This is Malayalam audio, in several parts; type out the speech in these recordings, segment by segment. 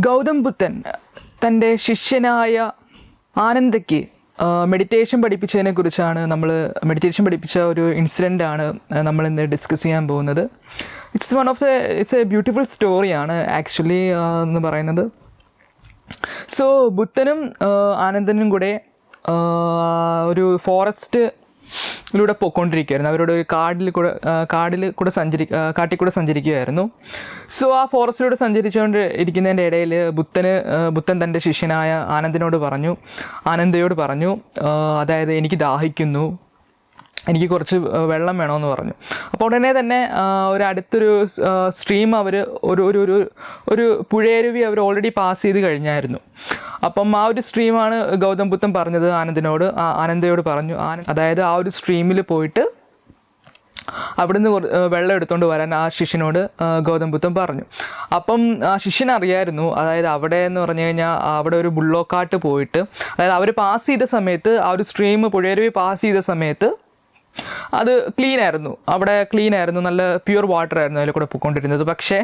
ഗൗതം ബുദ്ധൻ തൻ്റെ ശിഷ്യനായ ആനന്ദയ്ക്ക് മെഡിറ്റേഷൻ പഠിപ്പിച്ചതിനെ കുറിച്ചാണ് മെഡിറ്റേഷൻ പഠിപ്പിച്ച ഒരു ഇൻസിഡൻ്റാണ് നമ്മളിന്ന് ഡിസ്കസ് ചെയ്യാൻ പോകുന്നത്. ഇറ്റ്സ് എ ബ്യൂട്ടിഫുൾ സ്റ്റോറിയാണ് ആക്ച്വലി എന്ന് പറയുന്നത്. സോ ബുദ്ധനും ആനന്ദനും കൂടെ ഒരു ഫോറസ്റ്റിലൂടെ പോയിക്കൊണ്ടിരിക്കുകയായിരുന്നു. അവരുടെ ഒരു കാട്ടിൽ കൂടെ സഞ്ചരിക്കുകയായിരുന്നു. സോ ആ ഫോറസ്റ്റിലൂടെ സഞ്ചരിച്ചുകൊണ്ട് ഇരിക്കുന്നതിൻ്റെ ഇടയിൽ ബുദ്ധൻ തൻ്റെ ശിഷ്യനായ ആനന്ദയോട് പറഞ്ഞു, അതായത് എനിക്ക് ദാഹിക്കുന്നു, എനിക്ക് കുറച്ച് വെള്ളം വേണമെന്ന് പറഞ്ഞു. അപ്പോൾ ഉടനെ തന്നെ അടുത്തൊരു സ്ട്രീം ഒരു പുഴയരുവി അവർ ഓൾറെഡി പാസ് ചെയ്ത് കഴിഞ്ഞായിരുന്നു. അപ്പം ആ ഒരു സ്ട്രീമാണ് ഗൗതം ബുദ്ധൻ പറഞ്ഞത് ആനന്ദയോട് പറഞ്ഞു. അതായത് ആ ഒരു സ്ട്രീമിൽ പോയിട്ട് അവിടുന്ന് വെള്ളം എടുത്തുകൊണ്ട് വരാൻ ആ ശിഷ്യനോട് ഗൗതം ബുദ്ധൻ പറഞ്ഞു. അപ്പം ആ ശിഷ്യൻ അറിയായിരുന്നു, അതായത് അവിടെ എന്ന് പറഞ്ഞു കഴിഞ്ഞാൽ അവിടെ ഒരു ബുള്ളോക്കാട്ട് പോയിട്ട്, അതായത് അവർ പാസ് ചെയ്ത സമയത്ത് ആ ഒരു സ്ട്രീം പുഴയരുവി പാസ് ചെയ്ത സമയത്ത് അത് ക്ലീനായിരുന്നു, നല്ല പ്യുവർ വാട്ടർ ആയിരുന്നു അതിൽ കൂടെ പോയിക്കൊണ്ടിരുന്നത്. പക്ഷേ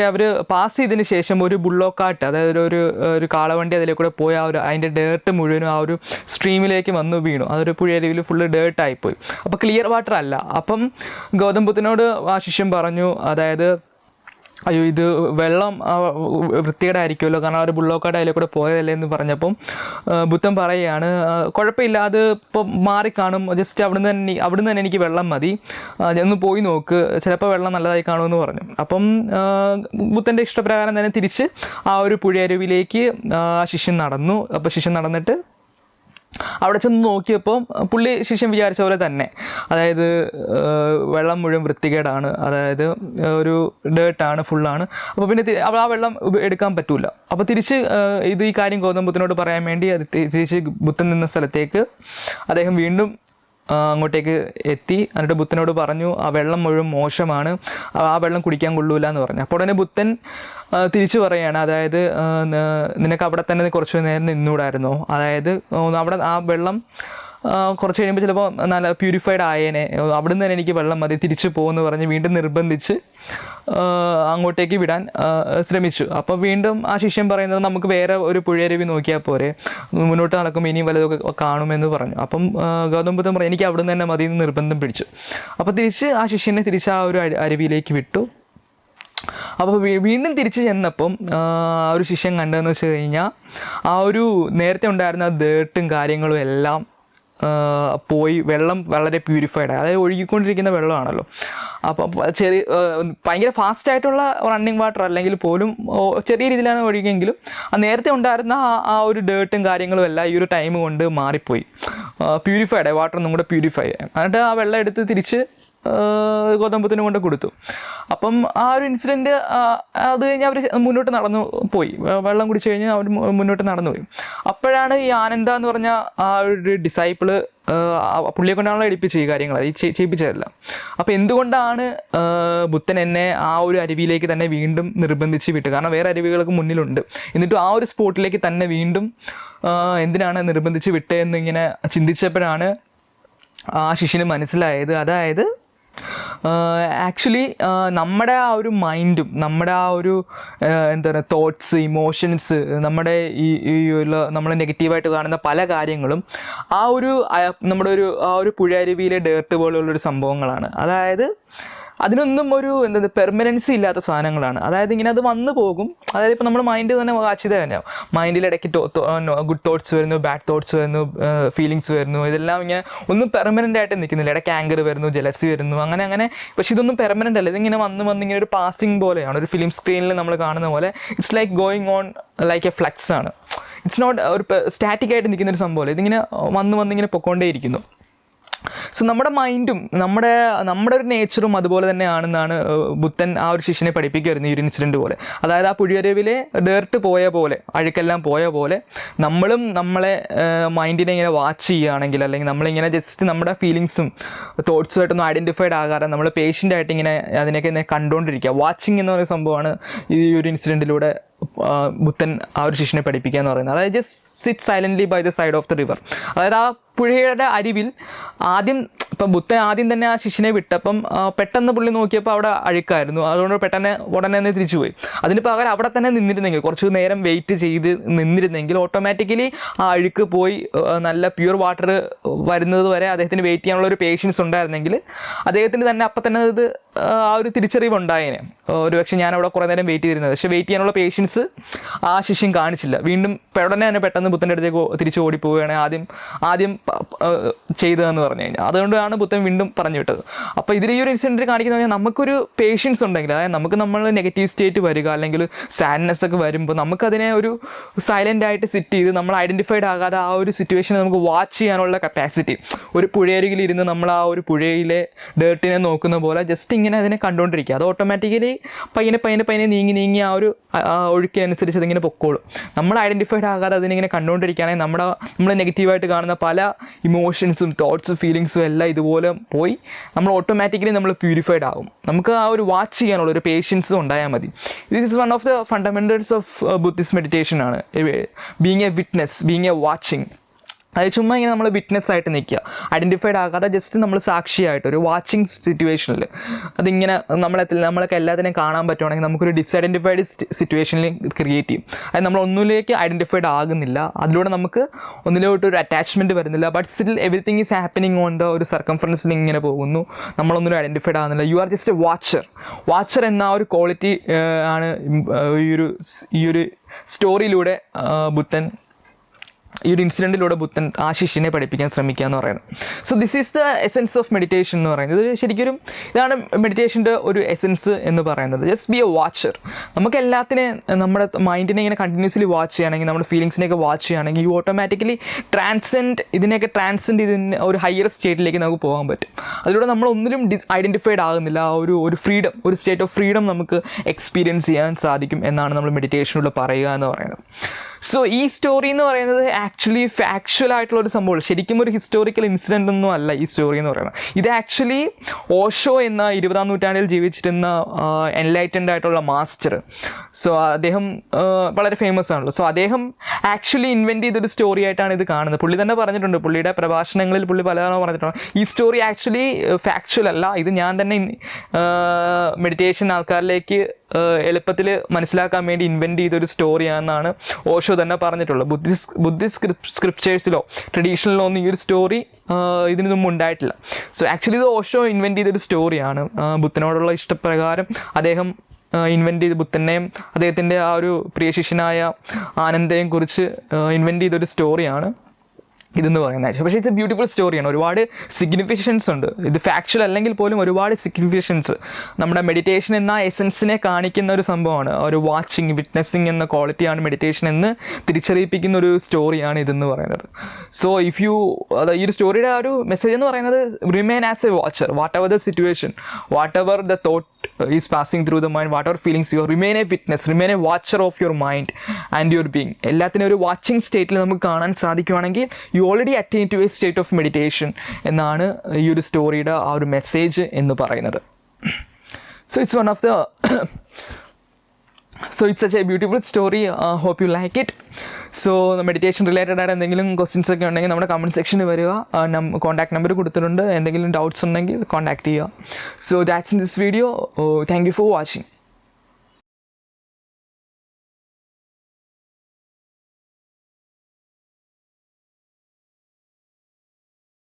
അവർ പാസ് ചെയ്തതിന് ശേഷം ഒരു ബുള്ളോക്കാട്ട്, അതായത് ഒരു കാളവണ്ടി അതിലേക്ക് കൂടെ പോയി അതിൻ്റെ ഡേർട്ട് മുഴുവനും ആ ഒരു സ്ട്രീമിലേക്ക് വന്ന് വീണു. അതൊരു പുഴയരുവിൽ ഫുള്ള് ഡേർട്ടായിപ്പോയി. അപ്പോൾ ക്ലിയർ വാട്ടർ അല്ല. അപ്പം ഗൗതം ബുദ്ധനോട് ആ ശിഷ്യൻ പറഞ്ഞു, അതായത് അയ്യോ ഇത് വെള്ളം വൃത്തികേടായിരിക്കുമല്ലോ, കാരണം ആ ഒരു ബുള്ളോക്കാട് അതിലെ കൂടെ പോയതല്ലേ എന്ന് പറഞ്ഞപ്പം ബുദ്ധൻ പറയുകയാണ്, കുഴപ്പമില്ല, അത് ഇപ്പോൾ മാറിക്കാണും, ജസ്റ്റ് അവിടുന്ന് തന്നെ എനിക്ക് വെള്ളം മതി, ഒന്ന് പോയി നോക്ക്, ചിലപ്പോൾ വെള്ളം നല്ലതായി കാണുമെന്ന് പറഞ്ഞു. അപ്പം ബുദ്ധൻ്റെ ഇഷ്ടപ്രകാരം തന്നെ തിരിച്ച് ആ ഒരു പുഴയരുവിലേക്ക് ശിഷ്യൻ നടന്നു. അപ്പോൾ ശിഷ്യൻ നടന്നിട്ട് അവിടെ ചെന്ന് നോക്കിയപ്പോൾ ശിഷ്യൻ വിചാരിച്ച പോലെ തന്നെ, അതായത് വെള്ളം മുഴുവൻ വൃത്തികേടാണ്, അതായത് ഒരു ഡേർട്ടാണ്, ഫുള്ളാണ്. അപ്പോൾ പിന്നെ ആ വെള്ളം എടുക്കാൻ പറ്റൂല. അപ്പോൾ തിരിച്ച് ഈ കാര്യം ഗൗതം ബുദ്ധനോട് പറയാൻ വേണ്ടി തിരിച്ച് ബുദ്ധൻ നിന്ന സ്ഥലത്തേക്ക് അദ്ദേഹം വീണ്ടും അങ്ങോട്ടേക്ക് എത്തി. എന്നിട്ട് ബുദ്ധനോട് പറഞ്ഞു, ആ വെള്ളം മുഴുവൻ മോശമാണ്, ആ വെള്ളം കുടിക്കാൻ കൊള്ളൂല എന്ന് പറഞ്ഞു. അപ്പോൾ ഉടനെ ബുദ്ധൻ തിരിച്ചു പറയുകയാണ്, അതായത് നിനക്ക് അവിടെ തന്നെ കുറച്ച് നേരം നിന്നൂടായിരുന്നോ, അതായത് അവിടെ ആ വെള്ളം കുറച്ച് കഴിയുമ്പോൾ ചിലപ്പോൾ നല്ല പ്യൂരിഫൈഡ് ആയേനെ, അവിടുന്ന് തന്നെ എനിക്ക് വെള്ളം മതി, തിരിച്ചു പോകുമെന്ന് പറഞ്ഞ് വീണ്ടും നിർബന്ധിച്ച് അങ്ങോട്ടേക്ക് വിടാൻ ശ്രമിച്ചു. അപ്പോൾ വീണ്ടും ആ ശിഷ്യൻ പറയുന്നത്, നമുക്ക് വേറെ ഒരു പുഴയരുവി നോക്കിയാൽ പോരെ, മുന്നോട്ട് നടക്കുമ്പോൾ ഇനിയും വല്ലതൊക്കെ കാണുമെന്ന് പറഞ്ഞു. അപ്പം ഗൗതം ബുദ്ധൻ പറഞ്ഞു, എനിക്ക് അവിടുന്ന് തന്നെ മതി എന്ന് നിർബന്ധം പിടിച്ചു. അപ്പോൾ ആ ശിഷ്യനെ തിരിച്ച് ആ ഒരു അരുവിയിലേക്ക് വിട്ടു. അപ്പോൾ വീണ്ടും തിരിച്ച് ചെന്നപ്പം ഒരു ശിഷ്യൻ കണ്ടതെന്ന് വെച്ച് കഴിഞ്ഞാൽ ആ ഒരു നേരത്തെ ഉണ്ടായിരുന്ന ഡേർട്ടും കാര്യങ്ങളും എല്ലാം പോയി, വെള്ളം വളരെ പ്യൂരിഫൈഡ് ആയി, അതായത് ഒഴുകിക്കൊണ്ടിരിക്കുന്ന വെള്ളമാണല്ലോ. അപ്പം ഭയങ്കര ഫാസ്റ്റായിട്ടുള്ള റണ്ണിങ് വാട്ടർ അല്ലെങ്കിൽ പോലും ചെറിയ രീതിയിലാണ് ഒഴുകിയെങ്കിലും നേരത്തെ ഉണ്ടായിരുന്ന ആ ഒരു ഡേർട്ടും കാര്യങ്ങളും എല്ലാം ഈ ഒരു ടൈം കൊണ്ട് മാറിപ്പോയി, പ്യൂരിഫൈഡ് ആയി, വാട്ടർ ഒന്നും കൂടെ പ്യൂരിഫൈ ആയി. എന്നിട്ട് ആ വെള്ളം എടുത്ത് തിരിച്ച് ഗൗതം ബുദ്ധന് കൊണ്ട് കൊടുത്തു. അപ്പം ആ ഒരു ഇൻസിഡൻറ്റ് അത് കഴിഞ്ഞ് അവർ മുന്നോട്ട് നടന്നു പോയി, വെള്ളം കുടിച്ചു കഴിഞ്ഞ് അവർ മുന്നോട്ട് നടന്നു പോയി. അപ്പോഴാണ് ഈ ആനന്ദ എന്ന് പറഞ്ഞ ആ ഒരു ഡിസൈപ്പിള് പുള്ളിയെ കൊണ്ടാണല്ലോ എടുപ്പിച്ച് ഈ കാര്യങ്ങൾ ചെയ്യിപ്പിച്ചതല്ല. അപ്പോൾ എന്തുകൊണ്ടാണ് ബുദ്ധൻ എന്നെ ആ ഒരു അരുവിയിലേക്ക് തന്നെ വീണ്ടും നിർബന്ധിച്ച് വിട്ടു, കാരണം വേറെ അരുവികളൊക്കെ മുന്നിലുണ്ട്, എന്നിട്ടും ആ ഒരു സ്പോട്ടിലേക്ക് തന്നെ വീണ്ടും എന്തിനാണ് നിർബന്ധിച്ച് വിട്ടതെന്നിങ്ങനെ ചിന്തിച്ചപ്പോഴാണ് ആ ശിഷ്യന് മനസ്സിലായത്, അതായത് ആക്ച്വലി നമ്മുടെ ആ ഒരു മൈൻഡും നമ്മുടെ ആ ഒരു എന്താ പറയുക തോട്ട്സ്, ഇമോഷൻസ്, നമ്മുടെ നമ്മൾ നെഗറ്റീവായിട്ട് കാണുന്ന പല കാര്യങ്ങളും നമ്മുടെ ഒരു പുഴയരുവിയിലെ ഡേർട്ട് പോലെയുള്ളൊരു സംഭവങ്ങളാണ്. അതായത് അതിനൊന്നും ഒരു പെർമനൻസി ഇല്ലാത്ത സാധനങ്ങളാണ്. അതായത് ഇങ്ങനെ അത് വന്നു പോകും. അതായത് ഇപ്പോൾ നമ്മൾ മൈൻഡ് തന്നെ വാച്ചിത തന്നെയാവും. മൈൻഡിൽ ഇടയ്ക്ക് ഗുഡ് തോട്ട്സ് വരുന്നു, ബാഡ് തോട്ട്സ് വരുന്നു, ഫീലിങ്സ് വരുന്നു. ഇതെല്ലാം ഇങ്ങനെ ഒന്നും പെർമനൻ്റ് ആയിട്ട് നിൽക്കുന്നില്ല. ഇടയ്ക്ക് ആങ്കർ വരുന്നു, ജലസി വരുന്നു, അങ്ങനെ. പക്ഷെ ഇതൊന്നും പെർമനൻ്റ് അല്ല. ഇതിങ്ങനെ വന്ന് ഇങ്ങനെ ഒരു പാസിങ് പോലെയാണ്. ഒരു ഫിലിം സ്ക്രീനിൽ നമ്മൾ കാണുന്ന പോലെ it's like going on like A flux ആണ്. ഇറ്റ്സ് നോട്ട് ഒരു സ്റ്റാറ്റിക് ആയിട്ട് നിൽക്കുന്നൊരു സംഭവമല്ല. ഇതിങ്ങനെ വന്നിങ്ങനെ പൊക്കോണ്ടേയിരിക്കുന്നു. സോ നമ്മുടെ മൈൻഡും നമ്മുടെ ഒരു നേച്ചറും അതുപോലെ തന്നെയാണെന്നാണ് ബുദ്ധൻ ആ ഒരു ശിഷ്യനെ പഠിപ്പിക്കുമായിരുന്നു ഈ ഒരു ഇൻസിഡൻറ്റ് പോലെ. അതായത് ആ പുഴയരുവിലെ ഡേർട്ട് പോയ പോലെ, അഴുക്കെല്ലാം പോയ പോലെ നമ്മളും നമ്മളെ മൈൻഡിനെ ഇങ്ങനെ വാച്ച് ചെയ്യുകയാണെങ്കിൽ, അല്ലെങ്കിൽ നമ്മളിങ്ങനെ ജസ്റ്റ് നമ്മുടെ ഫീലിങ്സും തോട്ട്സുമായിട്ടൊന്നും ഐഡൻറ്റിഫൈഡ് ആകാതെ നമ്മൾ പേഷ്യൻ്റായിട്ട് ഇങ്ങനെ അതിനൊക്കെ കണ്ടുകൊണ്ടിരിക്കുക. വാച്ചിങ് എന്ന ഒരു സംഭവമാണ് ഈ ഒരു ഇൻസിഡൻറ്റിലൂടെ ബുദ്ധൻ ആ ഒരു ശിഷ്യനെ പഠിപ്പിക്കുക എന്ന് പറയുന്നത്. അതായത് just sit silently by the side of the river. അതായത് ആ പുഴയുടെ അരിവിൽ ആദ്യം അപ്പം ബുദ്ധൻ ആദ്യം തന്നെ ആ ശിഷ്യനെ വിട്ടപ്പം പെട്ടെന്ന് പുള്ളി നോക്കിയപ്പോൾ അവിടെ അഴുക്കായിരുന്നു. അതുകൊണ്ട് ഉടനെ തന്നെ തിരിച്ചു പോയി. അതിന് പകരം അവിടെ തന്നെ നിന്നിരുന്നെങ്കിൽ, കുറച്ച് നേരം വെയിറ്റ് ചെയ്ത് നിന്നിരുന്നെങ്കിൽ ഓട്ടോമാറ്റിക്കലി ആ അഴുക്ക് പോയി നല്ല പ്യൂർ വാട്ടർ വരുന്നത് വരെ അദ്ദേഹത്തിന് വെയിറ്റ് ചെയ്യാനുള്ള ഒരു പേഷ്യൻസ് ഉണ്ടായിരുന്നെങ്കിൽ അദ്ദേഹത്തിന് തന്നെ അപ്പം തന്നെ അത് ആ ഒരു തിരിച്ചറിവ് ഉണ്ടായേനെ. ഒരുപക്ഷെ ഞാൻ അവിടെ കുറേ നേരം വെയിറ്റ് ചെയ്തിരുന്നത്, പക്ഷേ വെയിറ്റ് ചെയ്യാനുള്ള പേഷ്യൻസ് ആ ശിഷ്യൻ കാണിച്ചില്ല. വീണ്ടും ഉടനെ തന്നെ പെട്ടെന്ന് ബുദ്ധൻ്റെ അടുത്തേക്ക് തിരിച്ചു ഓടിപ്പോവുകയാണ് ആദ്യം ചെയ്തതെന്ന് പറഞ്ഞു കഴിഞ്ഞാൽ. അതുകൊണ്ടാണ് ബുദ്ധൻ വീണ്ടും പറഞ്ഞു വിട്ടത്. അപ്പോൾ ഇതിൽ ഈ ഒരു ഇൻസിഡൻറ്റ് കാണിക്കുന്നത് നമുക്കൊരു പേഷ്യൻസ് ഉണ്ടെങ്കിൽ, അതായത് നമ്മൾ നെഗറ്റീവ് സ്റ്റേറ്റ് വരിക അല്ലെങ്കിൽ സാഡ്നെസ് ഒക്കെ വരുമ്പോൾ നമുക്കതിനെ ഒരു സൈലൻ്റ് ആയിട്ട് സിറ്റ് ചെയ്ത് നമ്മൾ ഐഡൻറ്റിഫൈഡ് ആകാതെ ആ ഒരു സിറ്റുവേഷനെ നമുക്ക് വാച്ച് ചെയ്യാനുള്ള കപ്പാസിറ്റി, ഒരു പുഴയരികിൽ ഇരുന്ന് നമ്മൾ ആ ഒരു പുഴയിലെ ഡേർട്ടിനെ നോക്കുന്ന പോലെ ജസ്റ്റ് ഇങ്ങനെ അതിനെ കണ്ടുകൊണ്ടിരിക്കുക. അത് ഓട്ടോമാറ്റിക്കലി പയ്യനെ നീങ്ങി ആ ഒരു ഒഴുക്കിനനുസരിച്ച് അതിങ്ങനെ പൊക്കോളും. നമ്മൾ ഐഡൻറ്റിഫൈഡ് ആകാതെ അതിനിങ്ങനെ കണ്ടുകൊണ്ടിരിക്കുകയാണെങ്കിൽ നമ്മൾ നെഗറ്റീവായിട്ട് കാണുന്ന പല ഇമോഷൻസും തോട്ട്സും ഫീലിങ്സും എല്ലാം ഇതുപോലെ പോയി നമ്മൾ ഓട്ടോമാറ്റിക്കലി നമ്മൾ പ്യൂരിഫൈഡ് ആകും. നമുക്ക് ആ ഒരു വാച്ച് ചെയ്യാനുള്ള ഒരു പേഷ്യൻസും ഉണ്ടായാൽ മതി. This is one of the fundamentals of Buddhist meditation ആണ് being a witness, being a watching. അത് ചുമ്മാ ഇങ്ങനെ നമ്മൾ വിറ്റ്നസ് ആയിട്ട് നിൽക്കുക, ഐഡൻറ്റിഫൈഡ് ആകാതെ ജസ്റ്റ് നമ്മൾ സാക്ഷിയായിട്ട് ഒരു വാച്ചിങ് സിറ്റുവേഷനിൽ അതിങ്ങനെ നമ്മളൊക്കെ എല്ലാത്തിനെയും കാണാൻ പറ്റുവാണെങ്കിൽ നമുക്കൊരു ഡിസ്ഐഡൻറ്റിഫൈഡ് സിറ്റുവേഷനിൽ ക്രിയേറ്റ് ചെയ്യും. അതായത് നമ്മൾ ഒന്നിലേക്ക് ഐഡൻറ്റിഫൈഡ് ആകുന്നില്ല, അതിലൂടെ നമുക്ക് ഒന്നിലോട്ട് ഒരു അറ്റാച്ച്മെൻറ്റ് വരുന്നില്ല, but still everything is happening on the ഒരു സർക്കംഫറൻസിൽ ഇങ്ങനെ പോകുന്നു, നമ്മളൊന്നിലും ഐഡൻറ്റിഫൈഡ് ആകുന്നില്ല. You are just A watcher എന്ന ആ ഒരു ക്വാളിറ്റി ആണ് ഈ ഒരു സ്റ്റോറിയിലൂടെ ബുദ്ധൻ, ഈ ഒരു ഇൻസിഡൻറ്റിലൂടെ ബുദ്ധൻ ആ ശിഷ്യനെ പഠിപ്പിക്കാൻ ശ്രമിക്കുക എന്ന് പറയുന്നത്. So this is the essence of meditation എന്ന് പറയുന്നത്. ഇത് ശരിക്കും ഇതാണ് മെഡിറ്റേഷൻ്റെ ഒരു എസെൻസ് എന്ന് പറയുന്നത്. Just be A watcher. നമുക്ക് എല്ലാത്തിനെയും നമ്മുടെ മൈൻഡിനെ ഇങ്ങനെ കണ്ടിന്യൂസ്ലി വാച്ച് ചെയ്യുകയാണെങ്കിൽ, നമ്മുടെ ഫീലിങ്സിനെയൊക്കെ വാച്ച് ചെയ്യുകയാണെങ്കിൽ യു ഓട്ടോമാറ്റിക്കലി ഇതിനെയൊക്കെ ട്രാൻസെൻഡ് ഇതിന് ഒരു ഹയർ സ്റ്റേറ്റിലേക്ക് നമുക്ക് പോകാൻ പറ്റും. അതിലൂടെ നമ്മൾ ഒന്നിലും ഐഡൻറ്റിഫൈഡ് ആകുന്നില്ല, ഒരു ഫ്രീഡം, ഒരു സ്റ്റേറ്റ് ഓഫ് ഫ്രീഡം നമുക്ക് എക്സ്പീരിയൻസ് ചെയ്യാൻ സാധിക്കും എന്നാണ് നമ്മൾ മെഡിറ്റേഷനിലൂടെ പറയുക എന്ന് പറയുന്നത്. സോ ഈ സ്റ്റോറി എന്ന് പറയുന്നത് ആക്ച്വലി ഫാക്ച്വൽ ആയിട്ടുള്ള ഒരു സംഭവം, ശരിക്കും ഒരു ഹിസ്റ്റോറിക്കൽ ഇൻസിഡൻ്റ് ഒന്നും അല്ല ഈ സ്റ്റോറി എന്ന് പറയുന്നത്. ഇത് ആക്ച്വലി ഓഷോ എന്ന 20-ാം നൂറ്റാണ്ടിൽ ജീവിച്ചിരുന്ന എൻലൈറ്റൻഡ് ആയിട്ടുള്ള മാസ്റ്റർ, സോ അദ്ദേഹം വളരെ ഫേമസ് ആണല്ലോ. സോ അദ്ദേഹം ആക്ച്വലി ഇൻവെൻറ്റ് ചെയ്തൊരു സ്റ്റോറി ആയിട്ടാണ് ഇത് കാണുന്നത്. പുള്ളി തന്നെ പറഞ്ഞിട്ടുണ്ട്, പുള്ളിയുടെ പ്രഭാഷണങ്ങളിൽ പുള്ളി പലതവണ പറഞ്ഞിട്ടുണ്ട് ഈ സ്റ്റോറി ആക്ച്വലി ഫാക്ച്വൽ അല്ല, ഇത് ഞാൻ തന്നെ മെഡിറ്റേഷൻ ആൾക്കാരിലേക്ക് എളുപ്പത്തിൽ മനസ്സിലാക്കാൻ വേണ്ടി ഇൻവെൻറ്റ് ചെയ്തൊരു സ്റ്റോറിയാണെന്നാണ് ഓഷോ തന്നെ പറഞ്ഞിട്ടുള്ളത്. ബുദ്ധിസ്റ്റ് സ്ക്രിപ്ചേഴ്സിലോ ട്രഡീഷനിലോ ഒന്നും ഈ ഒരു സ്റ്റോറി ഇതിനു മുമ്പ് ഉണ്ടായിട്ടില്ല. സോ ആക്ച്വലി ഇത് ഓഷോ ഇൻവെൻറ്റ് ചെയ്തൊരു സ്റ്റോറിയാണ്. ബുദ്ധനോടുള്ള ഇഷ്ടപ്രകാരം അദ്ദേഹം ഇൻവെൻറ്റ് ചെയ്ത് ബുദ്ധനെയും അദ്ദേഹത്തിൻ്റെ ആ ഒരു പ്രിയ ശിഷ്യനായ ആനന്ദയെയും കുറിച്ച് ഇൻവെൻറ്റ് ചെയ്തൊരു സ്റ്റോറിയാണ് ഇതെന്ന് പറയുന്നത്. പക്ഷേ ഇറ്റ്സ് എ ബ്യൂട്ടിഫുൾ സ്റ്റോറിയാണ്. ഒരുപാട് സിഗ്നിഫിക്കൻസ് ഉണ്ട്. ഇത് ഫാക്ച്വൽ അല്ലെങ്കിൽ പോലും ഒരുപാട് സിഗ്നിഫിക്കൻസ് നമ്മുടെ മെഡിറ്റേഷൻ എന്ന എസെൻസിനെ കാണിക്കുന്ന ഒരു സംഭവമാണ്. ഒരു വാച്ചിങ്, വിറ്റ്നസ്സിങ് എന്ന ക്വാളിറ്റിയാണ് മെഡിറ്റേഷൻ എന്ന് തിരിച്ചറിയിപ്പിക്കുന്ന ഒരു സ്റ്റോറിയാണ് ഇതെന്ന് പറയുന്നത്. സോ ഈ ഒരു സ്റ്റോറിയുടെ ആ ഒരു മെസ്സേജ് എന്ന് പറയുന്നത് remain as a watcher, whatever the situation, whatever the thought is passing through the mind, whatever feelings you remain a witness, remain a watcher of your mind and your being. എല്ലാത്തിനും ഒരു വാച്ചിങ് സ്റ്റേറ്റിൽ നമുക്ക് കാണാൻ സാധിക്കുവാണെങ്കിൽ you already attain to a state of meditation എന്നാണ് ഈ ഒരു സ്റ്റോറിയുടെ ആ ഒരു മെസ്സേജ് എന്ന് പറയുന്നത്. So it's one of the it's such a beautiful story. Hope you like it. So meditation related ആയിട്ട് എന്തെങ്കിലും ക്വസ്റ്റ്യൻസ് ഒക്കെ ഉണ്ടെങ്കിൽ നമ്മുടെ കമൻറ്റ് സെക്ഷനിൽ വരിക. കോൺടാക്ട് നമ്പർ കൊടുത്തിട്ടുണ്ട്. എന്തെങ്കിലും ഡൗട്ട്സ് ഉണ്ടെങ്കിൽ കോൺടാക്ട് ചെയ്യുക. So that's in this video. Thank you for watching.